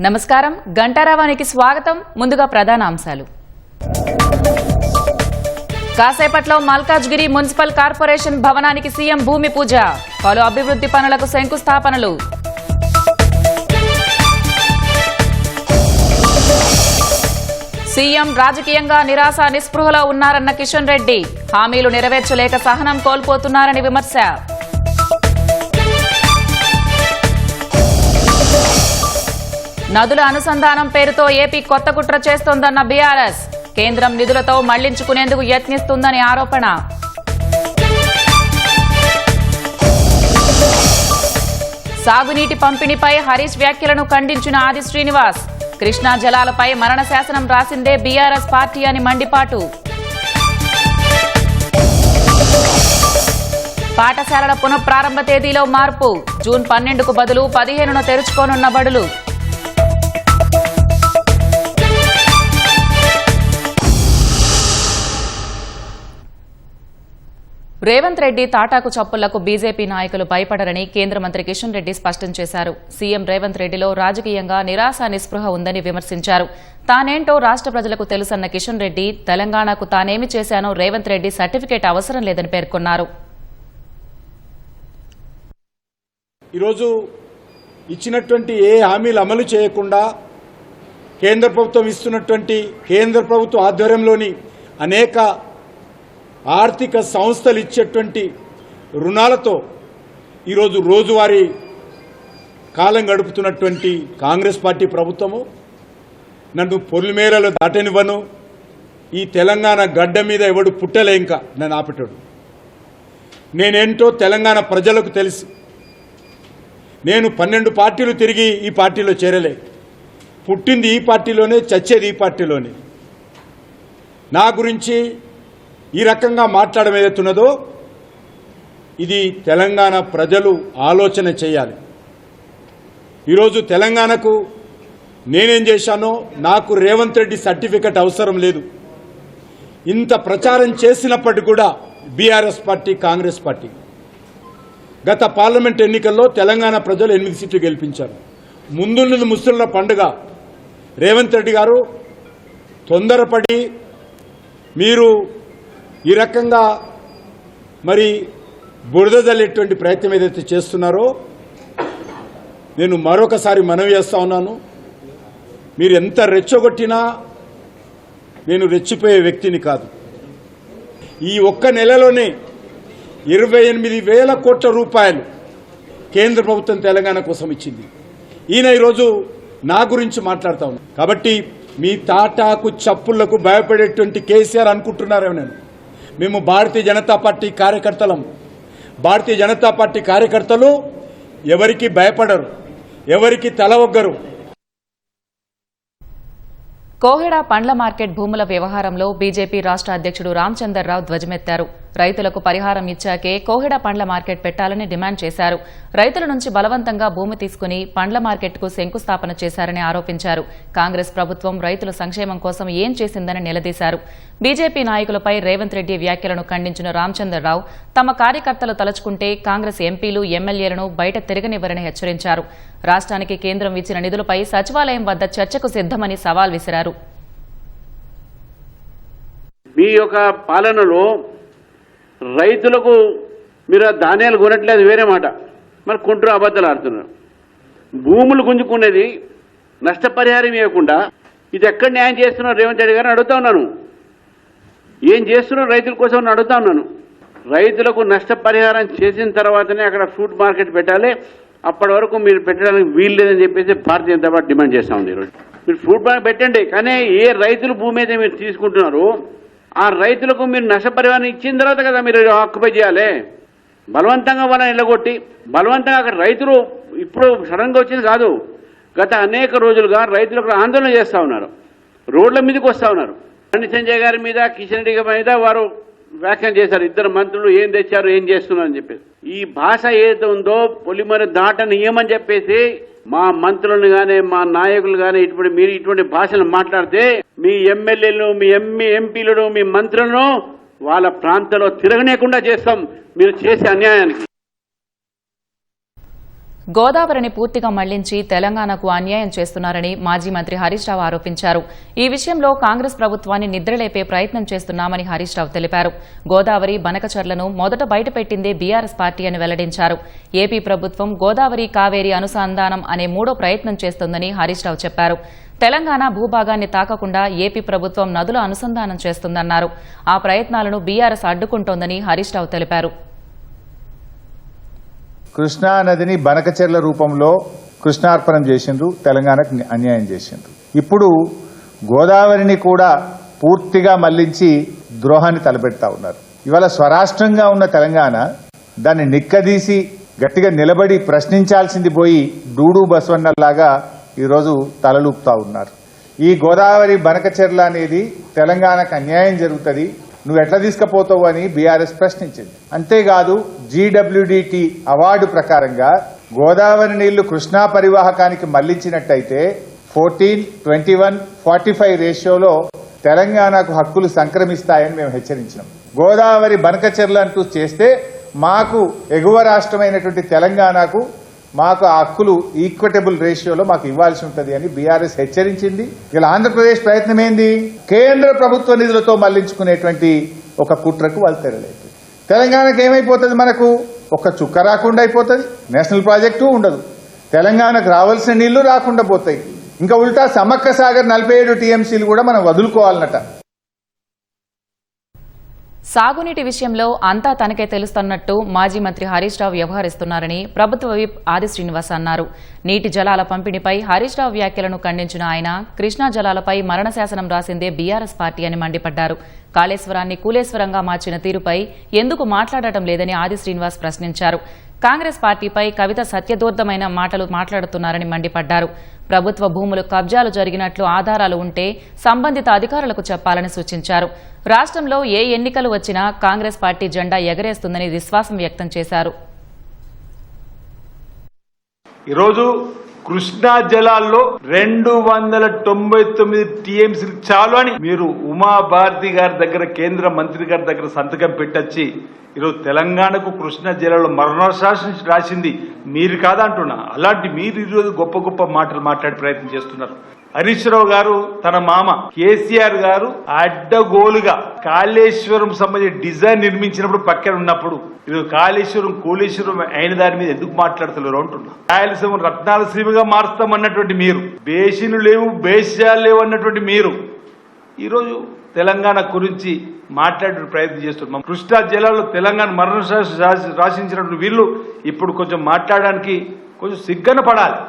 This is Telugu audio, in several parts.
నమస్కారం గంటారావానికి స్వాగతం. ముందుగా ప్రధాన అంశాలు. కాసేపట్లో మల్కాజ్గిరి మున్సిపల్ కార్పొరేషన్ భవనానికి సీఎం భూమి పూజ, పలు అభివృద్ధి పనులకు శంకుస్థాపనలు. సీఎం రాజకీయంగా నిరాశ నిస్పృహలో ఉన్నారన్న కిషన్ రెడ్డి, హామీలు నెరవేర్చలేక సహనం కోల్పోతున్నారని విమర్శ. నదుల అనుసంధానం పేరుతో ఏపీ కొత్త కుట్ర చేస్తోందన్న బీఆర్ఎస్, కేంద్రం నిధులతో మళ్లించుకునేందుకు యత్నిస్తుందని ఆరోపణ. సాగునీటి పంపిణీపై హరీష్ వ్యాఖ్యలను ఖండించిన ఆది శ్రీనివాస్, కృష్ణా జలాలపై మరణ శాసనం రాసిందే బీఆర్ఎస్ పార్టీ అని మండిపాటు. పాఠశాలల పునఃప్రారంభ తేదీలో మార్పు, జూన్ 12కు బదులు 15న తెరుచుకోనున్న బడులు. రేవంత్ రెడ్డి తాటాకు చప్పుళ్లకు బీజేపీ నాయకులు భయపడరని కేంద్ర మంత్రి కిషన్ రెడ్డి స్పష్టం చేశారు. సీఎం రేవంత్ రెడ్డిలో రాజకీయంగా నిరాశ నిస్పృహ ఉందని విమర్శించారు. తానేంటో రాష్ట్ర ప్రజలకు తెలుసన్న కిషన్ రెడ్డి, తెలంగాణకు తానేమి చేశానో రేవంత్ రెడ్డి సర్టిఫికేట్ అవసరం లేదని పేర్కొన్నారు. ఈరోజు ఇచ్చినటువంటి ఏ హామీలు అమలు చేయకుండా కేంద్ర ప్రభుత్వం ఇస్తున్నటువంటి కేంద్ర ప్రభుత్వ ఆధ్వర్యంలోని అనేక ఆర్థిక సంస్థలు ఇచ్చేటువంటి రుణాలతో ఈరోజు రోజువారీ కాలం గడుపుతున్నటువంటి కాంగ్రెస్ పార్టీ ప్రభుత్వము నన్ను పొలిమేరలో దాటనివ్వను, ఈ తెలంగాణ గడ్డ మీద ఎవడు పుట్టలే ఇంకా నన్ను ఆపేటాడు. నేనేంటో తెలంగాణ ప్రజలకు తెలుసు. నేను 12 పార్టీలు తిరిగి ఈ పార్టీలో చేరలే. పుట్టింది ఈ పార్టీలోనే, చచ్చేది ఈ పార్టీలోనే. నా గురించి ఈ రకంగా మాట్లాడడం ఏదైతున్నదో ఇది తెలంగాణ ప్రజలు ఆలోచన చేయాలి. ఈరోజు తెలంగాణకు నేనేం చేశానో నాకు రేవంత్ రెడ్డి సర్టిఫికెట్ అవసరం లేదు. ఇంత ప్రచారం చేసినప్పటికీ కూడా బీఆర్ఎస్ పార్టీ, కాంగ్రెస్ పార్టీ గత పార్లమెంట్ ఎన్నికల్లో తెలంగాణ ప్రజలు 8 సీట్లు గెలిపించారు. ముందున్నది ముస్లింల పండుగ. రేవంత్ రెడ్డి గారు తొందరపడి మీరు ఈ రకంగా మరి బురద జల్లేటువంటి ప్రయత్నం ఏదైతే చేస్తున్నారో నేను మరొకసారి మనవి చేస్తా ఉన్నాను. మీరు ఎంత రెచ్చగొట్టినా నేను రెచ్చిపోయే వ్యక్తిని కాదు. ఈ ఒక్క నెలలోనే 28,000 కోట్ల రూపాయలు కేంద్ర ప్రభుత్వం తెలంగాణ కోసం ఇచ్చింది. ఈయన ఈరోజు నా గురించి మాట్లాడుతా ఉన్నాను. కాబట్టి మీ తాటాకు చప్పుళ్లకు భయపడేటువంటి కేసీఆర్ అనుకుంటున్నారేమో. మేము భారతీయ జనతా పార్టీ కార్యకర్తలం. భారతీయ జనతా పార్టీ కార్యకర్తలు ఎవరికి భయపడరు, ఎవరికి తల ఒగ్గరు. కోహెడ పండ్ల మార్కెట్ భూముల వ్యవహారంలో బీజేపీ రాష్ట్ర అధ్యక్షుడు రామచందర్రావు ధ్వజమెత్తారు. రైతులకు పరిహారం ఇచ్చాకే కోహెడ పండ్ల మార్కెట్ పెట్టాలని డిమాండ్ చేశారు. రైతుల నుంచి బలవంతంగా భూమి తీసుకుని పండ్ల మార్కెట్కు శంకుస్థాపన చేశారని ఆరోపించారు. కాంగ్రెస్ ప్రభుత్వం రైతుల సంక్షేమం కోసం ఏం చేసిందని నిలదీశారు. బీజేపీ నాయకులపై రేవంత్ రెడ్డి వ్యాఖ్యలను ఖండించిన రామచందర్రావు, తమ కార్యకర్తలు తలుచుకుంటే కాంగ్రెస్ ఎంపీలు, ఎమ్మెల్యేలను బయట తిరగనివ్వరని హెచ్చరించారు. రాష్ట్రానికి కేంద్రం ఇచ్చిన నిధులపై సచివాలయం వద్ద చర్చకు సిద్దమని సవాల్ విసిరారు. మీ యొక్క పాలనలో రైతులకు మీరు ధాన్యాలు కొనట్లేదు వేరే మాట, మరి కొంటూ అబద్ధాలు ఆడుతున్నారు. భూములు గుంజుకునేది నష్టపరిహారం ఇవ్వకుండా ఇది ఎక్కడ న్యాయం చేస్తున్నారు రేవంత్ రెడ్డి గారిని అడుగుతా ఉన్నాను. ఏం చేస్తున్నారు రైతుల కోసం అడుగుతా ఉన్నాను. రైతులకు నష్టపరిహారం చేసిన తర్వాతనే అక్కడ ఫ్రూట్ మార్కెట్ పెట్టాలి. అప్పటి వరకు మీరు పెట్టడానికి వీలు లేదని చెప్పేసి భారతీయ జనతా పార్టీ డిమాండ్ చేస్తా ఉంది. ఈరోజు మీరు ఫ్రూట్ మార్కెట్ పెట్టండి, కానీ ఏ రైతుల భూమి అయితే మీరు తీసుకుంటున్నారో ఆ రైతులకు మీరు నష్టపరిహారం ఇచ్చిన తర్వాత కదా మీరు ఆక్యుపై చేయాలి. బలవంతంగా వాళ్ళని నిలగొట్టి బలవంతంగా అక్కడ రైతులు ఇప్పుడు సడన్గా వచ్చింది కాదు, గత అనేక రోజులుగా రైతులకు ఆందోళన చేస్తూ ఉన్నారు, రోడ్ల మీదకి వస్తూ ఉన్నారు. బండి సంజయ్ గారి మీద, కిషన్ రెడ్డి గారి మీద వారు వ్యాఖ్యానం చేశారు. ఇద్దరు మంత్రులు ఏం తెచ్చారు, ఏం చేస్తున్నారని చెప్పేసి. ఈ భాష ఏదైతే ఉందో పొలిమేర దాటనీయమని చెప్పేసి మా మంత్రులను కానీ మా నాయకులు కానీ మీరు ఇటువంటి భాషలు మాట్లాడితే మీ ఎమ్మెల్యేలను, మీ ఎంపీలను, మీ మంత్రులను వాళ్ళ ప్రాంతంలో తిరగనేకుండా చేస్తాం మీరు చేసే అన్యాయానికి. గోదావరిని పూర్తిగా మళ్లించి తెలంగాణకు అన్యాయం చేస్తున్నారని మాజీ మంత్రి హరీష్ రావు ఆరోపించారు. ఈ విషయంలో కాంగ్రెస్ ప్రభుత్వాన్ని నిద్రలేపే ప్రయత్నం చేస్తున్నామని హరీష్ రావు తెలిపారు. గోదావరి బనకచర్లను మొదట బయటపెట్టిందే బీఆర్ఎస్ పార్టీ అని వెల్లడించారు. ఏపీ ప్రభుత్వం గోదావరి కావేరీ అనుసంధానం అనే మూడో ప్రయత్నం చేస్తోందని హరీష్ రావు చెప్పారు. తెలంగాణ భూభాగాన్ని తాకకుండా ఏపీ ప్రభుత్వం నదుల అనుసంధానం చేస్తుందన్నారు. ఆ ప్రయత్నాలను బీఆర్ఎస్ అడ్డుకుంటోందని హరీష్ రావు తెలిపారు. కృష్ణా నదిని బనకచెర్ల రూపంలో కృష్ణార్పణం చేసిండ్రు, తెలంగాణకు అన్యాయం చేసిండ్రు. ఇప్పుడు గోదావరిని కూడా పూర్తిగా మళ్లించి ద్రోహాన్ని తలపెడతా ఉన్నారు. ఇవాళ స్వరాష్ట్రంగా ఉన్న తెలంగాణ దాన్ని నిక్కదీసి గట్టిగా నిలబడి ప్రశ్నించాల్సింది పోయి డూడు బసవన్నలాగా ఈరోజు తలలూపుతా ఉన్నారు. ఈ గోదావరి బనకచెర్ల అనేది తెలంగాణకు అన్యాయం జరుగుతుంది, నువ్వు ఎట్లా తీసుకుపోతావు అని బీఆర్ఎస్ ప్రశ్నించింది. అంతేకాదు జీడబ్ల్యూడిటి అవార్డు ప్రకారంగా గోదావరి నీళ్లు కృష్ణా పరివాహకానికి మళ్లించినట్టయితే 14-21-45 రేషియోలో తెలంగాణకు హక్కులు సంక్రమిస్తాయని మేము హెచ్చరించినాం. గోదావరి బనకచెర్ల అంటూ చేస్తే మాకు ఎగువ రాష్ట్రమైనటువంటి తెలంగాణకు మాకు ఆ హక్కులు ఈక్విటబుల్ రేషియోలో మాకు ఇవ్వాల్సి ఉంటుంది అని బీఆర్ఎస్ హెచ్చరించింది. ఇలా ఆంధ్రప్రదేశ్ ప్రయత్నం ఏంది? కేంద్ర ప్రభుత్వ నిధులతో మళ్లించుకునేటువంటి ఒక కుట్రకు వాళ్ళు తెరలేదు. తెలంగాణకు ఏమైపోతుంది? మనకు ఒక చుక్క రాకుండా అయిపోతుంది, నేషనల్ ప్రాజెక్టు ఉండదు, తెలంగాణకు రావాల్సిన నీళ్లు రాకుండా పోతాయి. ఇంకా ఉల్టా సమ్మక్క సాగర్ 47 టీఎంసీలు కూడా మనం వదులుకోవాలన్నట. సాగునీటి విషయంలో అంతా తనకే తెలుస్తున్నట్టు మాజీ మంత్రి హరీష్ రావు వ్యవహరిస్తున్నారని ప్రభుత్వ విప్ ఆది శ్రీనివాస్ అన్నారు. నీటి జలాల పంపిణీపై హరీష్ రావు వ్యాఖ్యలను ఖండించిన ఆయన కృష్ణా జలాలపై మరణశాసనం రాసిందే బీఆర్ఎస్ పార్టీ అని మండిపడ్డారు. కాళేశ్వరాన్ని కూలేశ్వరంగా మార్చిన తీరుపై ఎందుకు మాట్లాడటం లేదని ఆది శ్రీనివాస్ ప్రశ్నించారు. కాంగ్రెస్ పార్టీపై కవిత సత్యదూర్ధమైన మాటలు మాట్లాడుతున్నారని మండిపడ్డారు. ప్రభుత్వ భూములు కబ్జాలు జరిగినట్లు ఆధారాలు ఉంటే సంబంధిత అధికారులకు చెప్పాలని సూచించారు. రాష్ట్రంలో ఏ ఎన్నికలు వచ్చినా కాంగ్రెస్ పార్టీ జెండా ఎగరేస్తుందని విశ్వాసం వ్యక్తం చేశారు. ఈరోజు కృష్ణా జలాల్లో 299 టీఎంసీలు చాలు అని మీరు ఉమాభారతి గారి దగ్గర, కేంద్ర మంత్రి గారి దగ్గర సంతకం పెట్టొచ్చి ఈరోజు తెలంగాణకు కృష్ణా జిల్లాలో మరణశాసనం రాసింది మీరు కాదంటున్నా. అలాంటి మీరు ఈరోజు గొప్ప గొప్ప మాటలు మాట్లాడే ప్రయత్నం చేస్తున్నారు. హరీష్ రావు గారు తన మామ కేసీఆర్ గారు అడ్డగోలుగా కాళేశ్వరం సంబంధించి డిజైన్ నిర్మించినప్పుడు పక్కన ఉన్నప్పుడు ఈరోజు కాళేశ్వరం కూలేశ్వరం అయిన దాని మీద ఎందుకు మాట్లాడతలేరు అంటున్నా. రాయలసీమ రత్నాలసీమగా మారుస్తామన్నటువంటి మీరు, బేసిన్లు లేవు, బేస్యాలు లేవు అన్నటువంటి మీరు ఈరోజు తెలంగాణ గురించి మాట్లాడే ప్రయత్నం చేస్తున్నాం. కృష్ణా జిల్లాలో తెలంగాణ మరణశాసనం రాసించినటువంటి వీళ్ళు ఇప్పుడు కొంచెం మాట్లాడడానికి కొంచెం సిగ్గన పడాలి.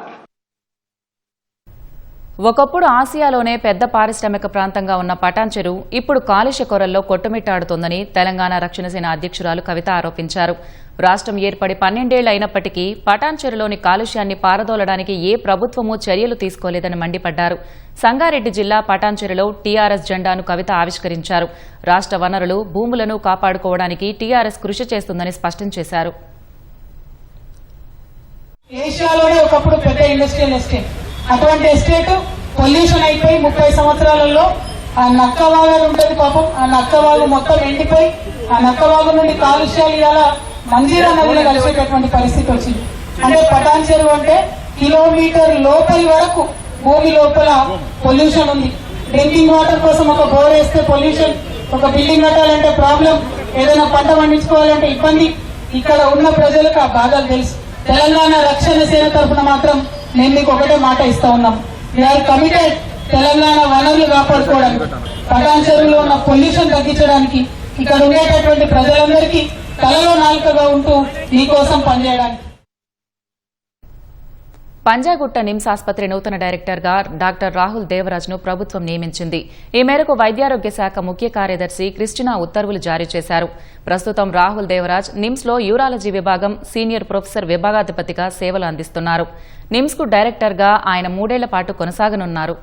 ఒకప్పుడు ఆసియాలోనే పెద్ద పారిశ్రామిక ప్రాంతంగా ఉన్న పటాన్ చెరువు ఇప్పుడు కాలుష్య కొరల్లో కొట్టుమిట్టాడుతోందని తెలంగాణ రక్షణ సేన అధ్యక్షురాలు కవిత ఆరోపించారు. రాష్ట్రం ఏర్పడి 12 ఏళ్లు అయినప్పటికీ పటాన్ చెరువులోని కాలుష్యాన్ని పారదోలడానికి ఏ ప్రభుత్వమూ చర్యలు తీసుకోలేదని మండిపడ్డారు. సంగారెడ్డి జిల్లా పటాన్ చెరువులో టీఆర్ఎస్ జెండాను కవిత ఆవిష్కరించారు. రాష్ట్ర వనరులు, భూములను కాపాడుకోవడానికి టీఆర్ఎస్ కృషి చేస్తుందని స్పష్టం చేశారు. ఏషియాలోనే ఒకప్పుడు పెద్ద ఇండస్ట్రియల్ ఎస్టేట్, అటువంటి ఎస్టేట్ పొల్యూషన్ అయిపోయి 30 సంవత్సరాలలో ఆ నక్కవాగు ఉంటుంది పాపం, ఆ నక్కవాగు మొత్తం ఎండిపోయి ఆ నక్కవాగు నుండి కాలుష్యాలు ఇవాళ మంజీరా నదిలో కలిసేటటువంటి పరిస్థితి వచ్చింది. అంటే పటాన్ చెరువు అంటే కిలోమీటర్ లోపలి వరకు భూమి లోపల పొల్యూషన్ ఉంది. డ్రింకింగ్ వాటర్ కోసం ఒక బోర్ వేస్తే పొల్యూషన్, ఒక బిల్డింగ్ కట్టాలంటే ప్రాబ్లం, ఏదైనా పంట పండించుకోవాలంటే ఇబ్బంది. ఇక్కడ ఉన్న ప్రజలకు ఆ బాధలు తెలుసు. తెలంగాణ రక్షణ సేన తరఫున మాత్రం నేను మీకు ఒకటే మాట ఇస్తా ఉన్నాం. వీఆర్ కమిటెడ్ తెలంగాణ వనరులు కాపాడుకోవడానికి, పటాన్ చెరువులో ఉన్న పొల్యూషన్ తగ్గించడానికి, ఇక్కడ ఉండేటటువంటి ప్రజలందరికీ తలలో నాలుకగా ఉంటూ మీకోసం పనిచేయడానికి. పంజాగుట్ట నిమ్స్ ఆసుపత్రి నూతన డైరెక్టర్గా డాక్టర్ రాహుల్ దేవరాజ్ను ప్రభుత్వం నియమించింది. ఈ మేరకు వైద్యారోగ్య శాఖ ముఖ్య కార్యదర్శి క్రిస్టినా ఉత్తర్వులు జారీ చేశారు. ప్రస్తుతం రాహుల్ దేవరాజ్ నిమ్స్లో యూరాలజీ విభాగం సీనియర్ ప్రొఫెసర్ విభాగాధిపతిగా సేవలు అందిస్తున్నారు. నిమ్స్కు డైరెక్టర్గా ఆయన 3 ఏళ్ల పాటు కొనసాగనున్నారు.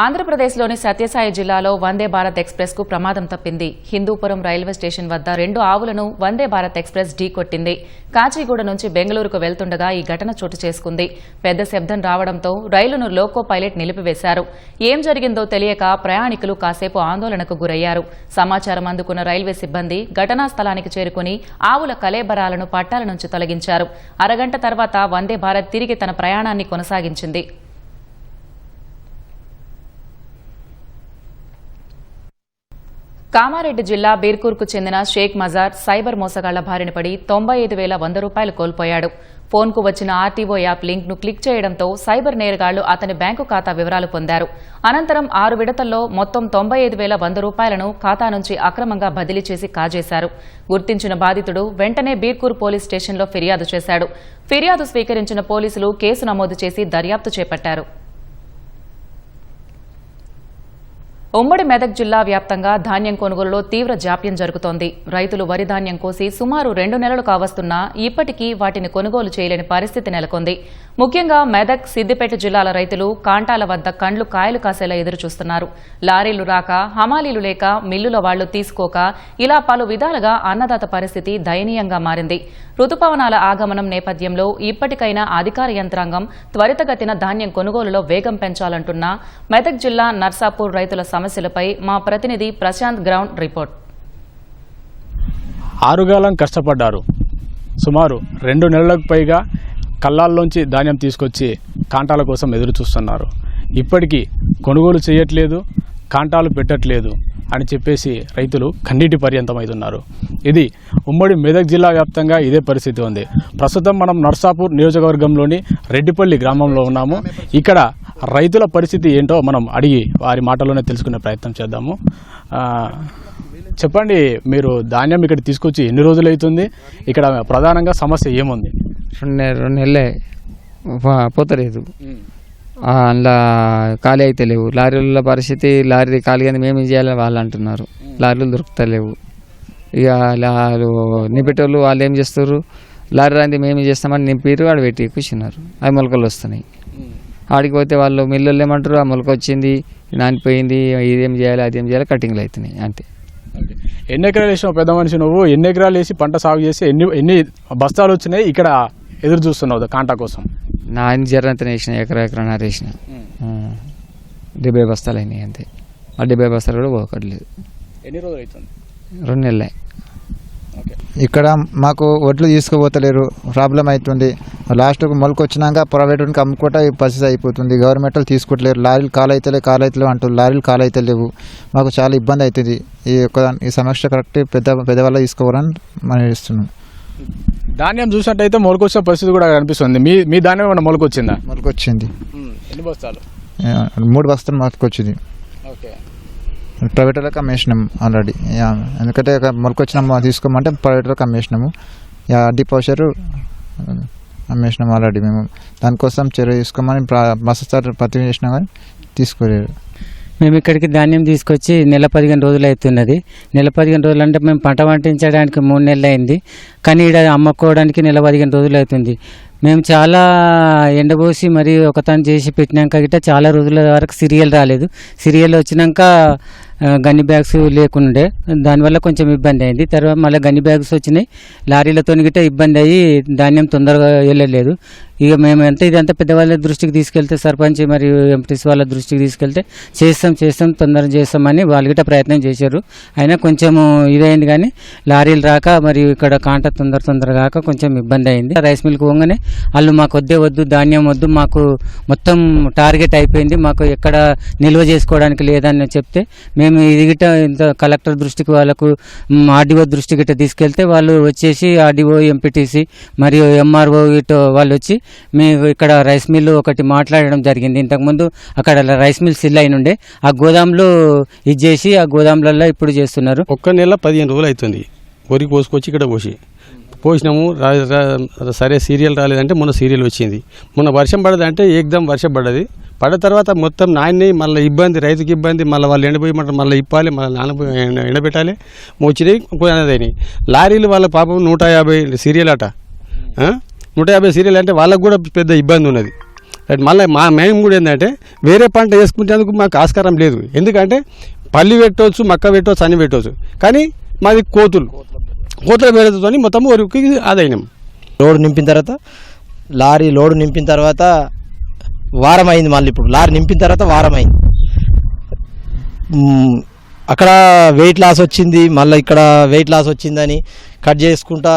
ఆంధ్రప్రదేశ్లోని సత్యసాయి జిల్లాలో వందే భారత్ ఎక్స్ప్రెస్ కు ప్రమాదం తప్పింది. హిందూపురం రైల్వే స్టేషన్ వద్ద 2 ఆవులను వందే భారత్ ఎక్స్ప్రెస్ ఢీకొట్టింది. కాచిగూడ నుంచి బెంగళూరుకు వెళ్తుండగా ఈ ఘటన చోటు చేసుకుంది. పెద్ద శబ్దం రావడంతో రైలును లోకో పైలట్ నిలిపివేశారు. ఏం జరిగిందో తెలియక ప్రయాణికులు కాసేపు ఆందోళనకు గురయ్యారు. సమాచారం అందుకున్న రైల్వే సిబ్బంది ఘటనా స్థలానికి చేరుకుని ఆవుల కళేబరాలను పట్టాల నుంచి తొలగించారు. అరగంట తర్వాత వందే భారత్ తిరిగి తన ప్రయాణాన్ని కొనసాగించింది. కామారెడ్డి జిల్లా బీర్కూర్కు చెందిన షేక్ మజార్ సైబర్ మోసగాళ్ల బారిన పడి 95,100 రూపాయలు కోల్పోయాడు. ఫోన్కు వచ్చిన ఆర్టీఓ యాప్ లింక్ ను క్లిక్ చేయడంతో సైబర్ నేరగాళ్లు అతని బ్యాంకు ఖాతా వివరాలు పొందారు. అనంతరం 6 విడతల్లో మొత్తం 95,100 రూపాయలను ఖాతా నుంచి అక్రమంగా బదిలీ చేసి కాజేశారు. గుర్తించిన బాధితుడు వెంటనే బీర్కూర్ పోలీస్ స్టేషన్లో ఫిర్యాదు చేశాడు. ఫిర్యాదు స్వీకరించిన పోలీసులు కేసు నమోదు చేసి దర్యాప్తు చేపట్టారు. ఉమ్మడి మెదక్ జిల్లా వ్యాప్తంగా ధాన్యం కొనుగోలులో తీవ్ర జాప్యం జరుగుతోంది. రైతులు వరి ధాన్యం కోసి సుమారు 2 నెలలు కావస్తున్నా ఇప్పటికీ వాటిని కొనుగోలు చేయలేని పరిస్థితి నెలకొంది. ముఖ్యంగా మెదక్, సిద్దిపేట జిల్లాల రైతులు కాంటాల వద్ద కండ్లు కాయలు కాసేలా ఎదురుచూస్తున్నారు. లారీలు రాక, హమాలీలు లేక, మిల్లుల వాళ్లు తీసుకోక ఇలా పలు విధాలుగా అన్నదాత పరిస్థితి దయనీయంగా మారింది. రుతుపవనాల ఆగమనం నేపథ్యంలో ఇప్పటికైనా అధికార యంత్రాంగం త్వరితగతిన ధాన్యం కొనుగోలులో వేగం పెంచాలంటున్న మెదక్ జిల్లా నర్సాపూర్ రైతుల సమస్యలపై మా ప్రతినిధి ప్రశాంత్ గ్రౌండ్ రిపోర్ట్. ఆరుగాలం కష్టపడ్డారు. సుమారు 2 నెలలకు పైగా కళ్ళాల్లోంచి ధాన్యం తీసుకొచ్చి కాంటాల కోసం ఎదురు చూస్తున్నారు. ఇప్పటికీ కొనుగోలు చేయట్లేదు, కాంటాలు పెట్టట్లేదు అని చెప్పేసి రైతులు కన్నీటి పర్యంతమవుతున్నారు. ఇది ఉమ్మడి మెదక్ జిల్లా వ్యాప్తంగా ఇదే పరిస్థితి ఉంది. ప్రస్తుతం మనం నర్సాపూర్ నియోజకవర్గంలోని రెడ్డిపల్లి గ్రామంలో ఉన్నాము. ఇక్కడ రైతుల పరిస్థితి ఏంటో మనం అడిగి వారి మాటలోనే తెలుసుకునే ప్రయత్నం చేద్దాము. చెప్పండి, మీరు ధాన్యం ఇక్కడ తీసుకొచ్చి ఎన్ని రోజులు అవుతుంది? ఇక్కడ ప్రధానంగా సమస్య ఏముంది? 2 నెలలే పోతలేదు. అందులో ఖాళీ అయితే లేవు. లారీల పరిస్థితి, లారీ ఖాళీ కానీ మేమేం చేయాలని వాళ్ళు అంటున్నారు. లారీలు దొరుకుతలేవు. ఇక నింపేటోళ్ళు వాళ్ళు ఏం చేస్తారు, లారీ రాంది మేమేం చేస్తామని నింపిరు, ఆడ పెట్టి కూర్చున్నారు. అవి మొలకలు వస్తున్నాయి. ఆడికి పోతే వాళ్ళు మిల్లులు ఏమంటారు, ఆ మొలక వచ్చింది, నానిపోయింది, ఇదేం చేయాలి అదేం చేయాలి, కటింగ్లు అవుతున్నాయి అంతే. ఎన్ని ఎకరాలు వేసినావు పెద్ద మనిషి నువ్వు? ఎన్ని ఎకరాలు వేసి పంట సాగు చేసి ఎన్ని బస్తాలు వచ్చినాయి ఇక్కడ ఎదురు చూస్తున్నావు కాంటా కోసం? నా అన్ని జరంతా వేసిన, ఎకరా వేసిన 70 బస్తాలు అయినాయి అంతే. ఆ 70 బస్తాలు కూడా పోకట్లేదు. ఎన్ని రోజులు అవుతుంది? 2 నెలలే. ఇక్కడ మాకు వడ్లు తీసుకుపోతలేరు, ప్రాబ్లం అవుతుంది. లాస్ట్కు మొలక వచ్చినాక ప్రైవేట్కి అమ్ముకుంటా ఈ పరిస్థితి అయిపోతుంది. గవర్నమెంట్లు తీసుకోవట్లేరు. లారీలు కాలైతలేవు అంటారు, లారీలు కాలైతలేవు. మాకు చాలా ఇబ్బంది అవుతుంది. ఈ సమస్య కరెక్ట్ పెద్దవాళ్ళ తీసుకోవాలని మనం ఇస్తున్నాం. ధాన్యం చూసినట్టయితే మొలకొచ్చిన పరిస్థితి కూడా కనిపిస్తుంది. మీ ధాన్యం ఏమైనా మొలకొచ్చిందా? మొలకొచ్చింది. ఎన్ని బస్తాలు? 3 బస్తాలు మొలకొచ్చింది. ప్రైవేట్ వాళ్ళకి అమ్మేసినాం ఆల్రెడీ. ఎందుకంటే మొలకొచ్చిన తీసుకోమంటే ప్రైవేట్ వాళ్ళకి అమ్మేసినాము. Depositor అమ్మేసినాం already. మేము దానికోసం చర్య తీసుకోమని బస్సు పత్రిక చేసినా కానీ తీసుకోలేదు. మేము ఇక్కడికి ధాన్యం తీసుకొచ్చి 15 రోజులు అవుతున్నది. 15 రోజులు అంటే మేము పంట పండించడానికి 3 నెలలు అయింది. కానీ ఇక్కడ అమ్ముకోవడానికి 15 రోజులు అవుతుంది. మేము చాలా ఎండబోసి మరి ఒకతను చేసి పెట్టినాక గిట్ట చాలా రోజుల వరకు సీరియల్ రాలేదు. సీరియల్ వచ్చినాక గన్ని బ్యాగ్స్ లేకుండే, దానివల్ల కొంచెం ఇబ్బంది అయింది. తర్వాత మళ్ళీ గన్ని బ్యాగ్స్ వచ్చినాయి. లారీలతో గిట్ట ఇబ్బంది అయ్యి ధాన్యం తొందరగా వెళ్ళలేదు. ఇక మేము ఇదంతా పెద్దవాళ్ళ దృష్టికి తీసుకెళ్తే, సర్పంచ్ మరియు ఎంపీటీసీ వాళ్ళ దృష్టికి తీసుకెళ్తే చేస్తాం తొందరగా చేస్తామని వాళ్ళు గిట్ట ప్రయత్నం చేశారు. అయినా కొంచెం ఇదైంది. కానీ లారీలు రాక మరియు ఇక్కడ కాంట తొందరగా రాక కొంచెం ఇబ్బంది అయింది. రైస్ మిల్కి పోగానే వాళ్ళు మాకు వద్దు ధాన్యం వద్దు, మాకు మొత్తం టార్గెట్ అయిపోయింది, మాకు ఎక్కడ నిల్వ చేసుకోవడానికి లేదని చెప్తే మేము ఇది గిట్ట ఇంత కలెక్టర్ దృష్టికి, వాళ్ళకు ఆర్డీఓ దృష్టి గిట్ట తీసుకెళ్తే వాళ్ళు వచ్చేసి ఆర్డీఓ, ఎంపీటీసీ మరియు ఎంఆర్ఓ ఇటు వాళ్ళు వచ్చి మేము ఇక్కడ రైస్ మిల్లు ఒకటి మాట్లాడడం జరిగింది. ఇంతకుముందు అక్కడ రైస్ మిల్ సిల్ అయిన ఉండే, ఆ గోదాంలో ఇది చేసి ఆ గోదాంలలో ఇప్పుడు చేస్తున్నారు. 1 నెల 15 రోజులు అవుతుంది. వరి కోసుకొచ్చి ఇక్కడ పోసినాము. సరే సీరియల్ రాలేదంటే మొన్న సీరియల్ వచ్చింది. మొన్న వర్షం పడదంటే ఏకదం వర్షం పడ్డది. పడ్డ తర్వాత మొత్తం నాయన్ని మళ్ళీ ఇబ్బంది, రైతుకి ఇబ్బంది. మళ్ళీ వాళ్ళు ఎండపోయమంటారు, మళ్ళీ ఇప్పాలి, మళ్ళీ ఎండబెట్టాలి. వచ్చినాయి అయినాయి. లారీలు వాళ్ళ పాపం 150 సీరియల్ అట. 150 సీరియల్ అంటే వాళ్ళకు కూడా పెద్ద ఇబ్బంది ఉన్నది. రైట్. మళ్ళీ మేము కూడా ఏంటంటే వేరే పంట వేసుకునేందుకు మాకు ఆస్కారం లేదు. ఎందుకంటే పల్లి పెట్టవచ్చు, మక్క పెట్టవచ్చు, అన్ని పెట్టవచ్చు. కానీ మాది కోతుల పేరుతో మొత్తం వరకు ఆదాయం. లోడు నింపిన తర్వాత లోడు నింపిన తర్వాత వారం అయింది. మళ్ళీ ఇప్పుడు లారీ నింపిన తర్వాత వారం అయింది. అక్కడ వెయిట్ లాస్ వచ్చింది, మళ్ళీ ఇక్కడ వెయిట్ లాస్ వచ్చిందని కట్ చేసుకుంటా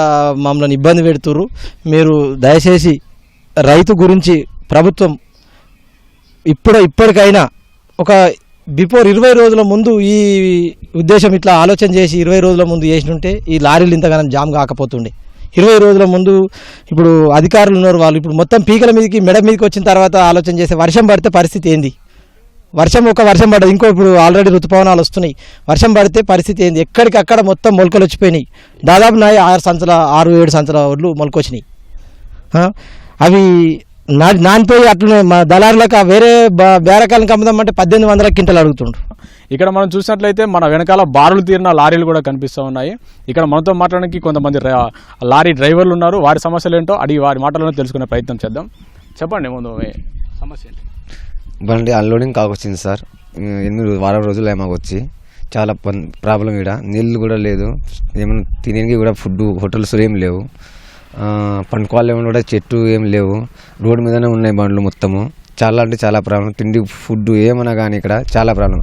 మమ్మల్ని ఇబ్బంది పెడుతుర్రు. మీరు దయచేసి రైతు గురించి ప్రభుత్వం ఇప్పటికైనా ఒక బిఫోర్ 20 రోజుల ముందు ఈ ఉద్దేశం ఇట్లా ఆలోచన చేసి 20 రోజుల ముందు చేసినుంటే ఈ లారీలు ఇంతగానం జామ్ కాకపోతుండే. 20 రోజుల ముందు ఇప్పుడు అధికారులు ఉన్నారు, వాళ్ళు ఇప్పుడు మొత్తం పీకల మీదకి మెడ మీదకి వచ్చిన తర్వాత ఆలోచన చేస్తే వర్షం పడితే పరిస్థితి ఏంది? వర్షం పడ్డది, ఇంకో ఇప్పుడు ఆల్రెడీ ఋతుపవనాలు వస్తున్నాయి. వర్షం పడితే పరిస్థితి ఏంది? ఎక్కడికక్కడ మొత్తం మొలకలు వచ్చిపోయినాయి. దాదాపు 6-7 సంచుల ఒడ్లు మొలకొచ్చినాయి. అవి నానిపోయి అట్లనే మా దళారులకు వేరే బేరకాలను అమ్ముదామంటే 1800 క్వింటలు అడుగుతుండ్రు. ఇక్కడ మనం చూసినట్లయితే మన వెనకాల బారులు తీరిన లారీలు కూడా కనిపిస్తూ ఉన్నాయి. ఇక్కడ మనతో మాట్లాడడానికి కొంతమంది లారీ డ్రైవర్లు ఉన్నారు. వారి సమస్యలు ఏంటో అడిగి వారి మాటలను తెలుసుకునే ప్రయత్నం చేద్దాం. చెప్పండి, ముందు సమస్య ఏంటి? బండి అన్లోడింగ్ కాకొచ్చింది సార్. 8 వారం రోజులు ఏమో వచ్చి చాలా ప్రాబ్లం. ఇక్కడ నీళ్ళు కూడా లేదు, ఏమైనా తినేకి కూడా ఫుడ్ హోటల్స్ ఏం లేవు, పండుకోవాలి ఏమైనా కూడా చెట్టు ఏం లేవు, రోడ్డు మీదనే ఉన్నాయి బండ్లు మొత్తము. చాలా అంటే చాలా ప్రాబ్లం. తిండి ఫుడ్ ఏమన్నా కానీ ఇక్కడ చాలా ప్రాబ్లం.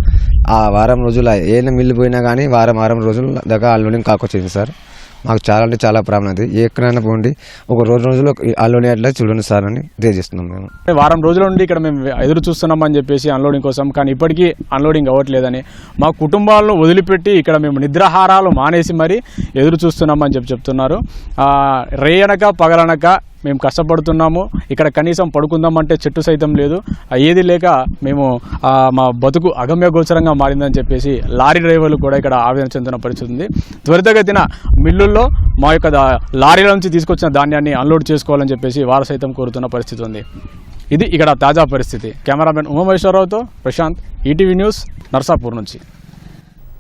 ఆ వారం రోజులు ఏమైనా మిల్లు పోయినా కానీ వారం రోజుల దాకా అన్లోడింగ్ కాకొచ్చింది సార్. మాకు చాలా అంటే చాలా ప్రాబ్లం అది. ఎక్కడైనా పోండి ఒక రోజులో అన్లోడింగ్ అట్లా చూడండి సార్ అని తెలియజేస్తున్నాం. మేము వారం రోజుల నుండి ఇక్కడ మేము ఎదురు చూస్తున్నామని చెప్పేసి అన్లోడింగ్ కోసం, కానీ ఇప్పటికీ అన్లోడింగ్ అవ్వట్లేదని, మా కుటుంబాలను వదిలిపెట్టి ఇక్కడ మేము నిద్రాహారాలు మానేసి మరీ ఎదురు చూస్తున్నామని చెప్తున్నారు. రేయనక పగలనక మేము కష్టపడుతున్నాము. ఇక్కడ కనీసం పడుకుందామంటే చెట్టు సైతం లేదు. ఏది లేక మేము మా బతుకు అగమ్యగోచరంగా మారిందని చెప్పేసి లారీ డ్రైవర్లు కూడా ఇక్కడ ఆవేదన చెందుతున్న పరిస్థితి ఉంది. త్వరితగతిన మిల్లుల్లో మా యొక్క లారీల నుంచి తీసుకొచ్చిన ధాన్యాన్ని అన్లోడ్ చేసుకోవాలని చెప్పేసి వారు సైతం కోరుతున్న పరిస్థితి ఉంది. ఇది ఇక్కడ తాజా పరిస్థితి. కెమెరామెన్ ఉమామహేశ్వరరావుతో ప్రశాంత్, ఈటీవీ న్యూస్, నర్సాపూర్ నుంచి.